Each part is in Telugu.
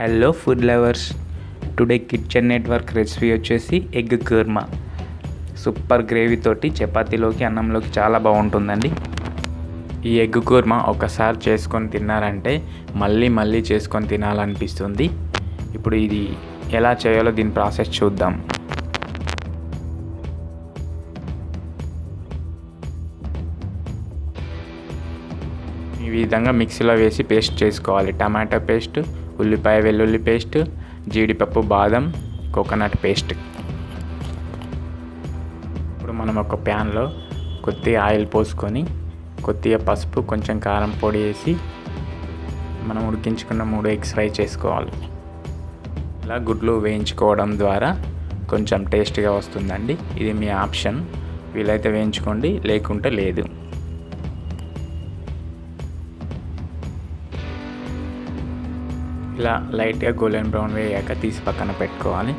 Hello food lovers, today kitchen network recipe వచ్చేసి ఎగ్ కుర్మా. సూపర్ గ్రేవీ తోటి చపాతీలోకి అన్నంలోకి చాలా బాగుంటుందండి. ఈ ఎగ్ కుర్మా ఒకసారి చేసుకొని తిన్నారంటే మళ్ళీ చేసుకొని తినాలనిపిస్తుంది. ఇప్పుడు ఇది ఎలా చేయాలో దీని ప్రాసెస్ చూద్దాం. ఈ విధంగా మిక్సీలో వేసి పేస్ట్ చేసుకోవాలి. టమాటా పేస్ట్, ఉల్లిపాయ వెల్లుల్లి పేస్ట్, జీడిపప్పు బాదం, కోకోనట్ పేస్ట్. ఇప్పుడు మనం ఒక ప్యాన్లో కొద్దిగా ఆయిల్ పోసుకొని కొద్దిగా పసుపు, కొంచెం కారం పొడి వేసి మనం ఉడికించుకున్న 3 ఎగ్స్ ఫ్రై చేసుకోవాలి. ఇలా గుడ్లు వేయించుకోవడం ద్వారా కొంచెం టేస్ట్గా వస్తుందండి. ఇది మీ ఆప్షన్, వీలైతే వేయించుకోండి, లేకుంటే లేదు. ఇలా లైట్గా గోల్డెన్ బ్రౌన్ వేయాక తీసి పక్కన పెట్టుకోవాలి.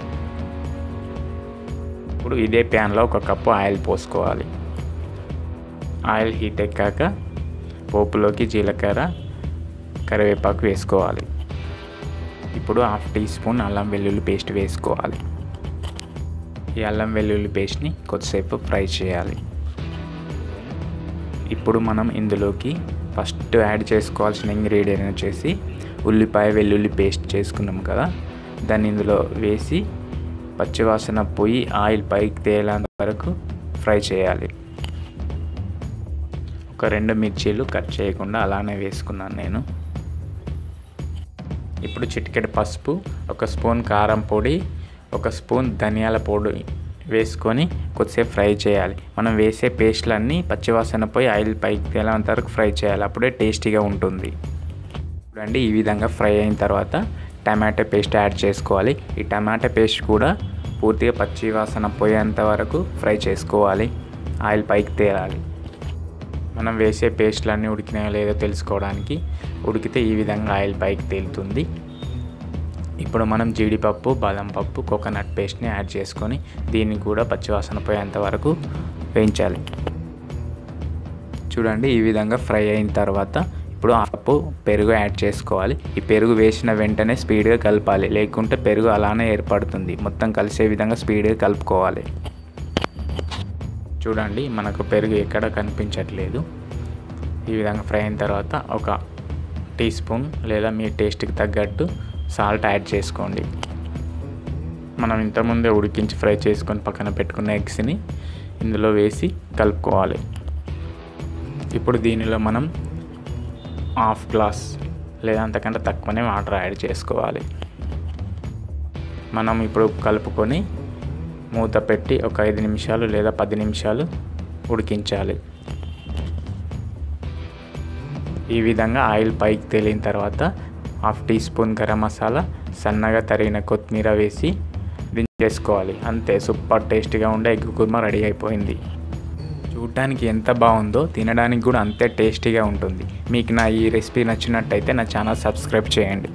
ఇప్పుడు ఇదే ప్యాన్లో 1 కప్పు ఆయిల్ పోసుకోవాలి. ఆయిల్ హీట్ ఎక్కాక పోపులోకి జీలకర్ర, కరివేపాకు వేసుకోవాలి. ఇప్పుడు 1/2 టీ స్పూన్ అల్లం వెల్లుల్లి పేస్ట్ వేసుకోవాలి. ఈ అల్లం వెల్లుల్లి పేస్ట్ని కొద్దిసేపు ఫ్రై చేయాలి. ఇప్పుడు మనం ఇందులోకి ఫస్ట్ యాడ్ చేసుకోవాల్సిన ఇంగ్రీడియంట్ వచ్చేసి ఉల్లిపాయ వెల్లుల్లి పేస్ట్ చేసుకున్నాం కదా, దాన్ని ఇందులో వేసి పచ్చివాసన పోయి ఆయిల్ పైకి తేలేంత వరకు ఫ్రై చేయాలి. ఒక 2 మిర్చీలు కట్ చేయకుండా అలానే వేసుకున్నాను నేను. ఇప్పుడు చిటికెడు పసుపు, 1 స్పూన్ కారం పొడి, 1 స్పూన్ ధనియాల పొడి వేసుకొని కొద్దిసేపు ఫ్రై చేయాలి. మనం వేసే పేస్ట్లన్నీ పచ్చివాసన పోయి ఆయిల్ పైకి తేలేంత వరకు ఫ్రై చేయాలి, అప్పుడే టేస్టీగా ఉంటుంది. చూడండి, ఈ విధంగా ఫ్రై అయిన తర్వాత టమాటా పేస్ట్ యాడ్ చేసుకోవాలి. ఈ టమాటా పేస్ట్ కూడా పూర్తిగా పచ్చి వాసన పోయేంత వరకు ఫ్రై చేసుకోవాలి, ఆయిల్ పైకి తేలాలి. మనం వేసే పేస్ట్లన్నీ ఉడికినాయో లేదో తెలుసుకోవడానికి ఉడికితే ఈ విధంగా ఆయిల్ పైకి తేలుతుంది. ఇప్పుడు మనం జీడిపప్పు, బాదం పప్పు, కోకోనట్ పేస్ట్ని యాడ్ చేసుకొని దీన్ని కూడా పచ్చివాసన పోయేంత వరకు వేయించాలి. చూడండి, ఈ విధంగా ఫ్రై అయిన తర్వాత ఇప్పుడు 1/2 కప్పు పెరుగు యాడ్ చేసుకోవాలి. ఈ పెరుగు వేసిన వెంటనే స్పీడ్గా కలపాలి, లేకుంటే పెరుగు అలానే ఏర్పడుతుంది. మొత్తం కలిసే విధంగా స్పీడ్గా కలుపుకోవాలి. చూడండి, మనకు పెరుగు ఎక్కడ కనిపించట్లేదు. ఈ విధంగా ఫ్రై అయిన తర్వాత 1 టీ స్పూన్ లేదా మీ టేస్ట్కి తగ్గట్టు సాల్ట్ యాడ్ చేసుకోండి. మనం ఇంతకుముందే ఉడికించి ఫ్రై చేసుకొని పక్కన పెట్టుకున్న ఎగ్స్ని ఇందులో వేసి కలుపుకోవాలి. ఇప్పుడు దీనిలో మనం 1/2 గ్లాస్ లేదా అంతకంటే తక్కువనే వాటర్ యాడ్ చేసుకోవాలి. మనం ఇప్పుడు కలుపుకొని మూత పెట్టి ఒక 5 నిమిషాలు లేదా 10 నిమిషాలు ఉడికించాలి. ఈ విధంగా ఆయిల్ పైకి తేలిన తర్వాత 1/2 టీ స్పూన్ గరం మసాలా, సన్నగా తరిగిన కొత్తిమీర వేసి దించేసుకోవాలి. అంతే, సూపర్ టేస్టీగా ఉండే ఎగ్ కుర్మా రెడీ అయిపోయింది. చూడటానికి ఎంత బాగుందో తినడానికి కూడా అంతే టేస్టీగా ఉంటుంది. మీకు నా ఈ రెసిపీ నచ్చినట్టయితే నా ఛానల్ సబ్స్క్రైబ్ చేయండి.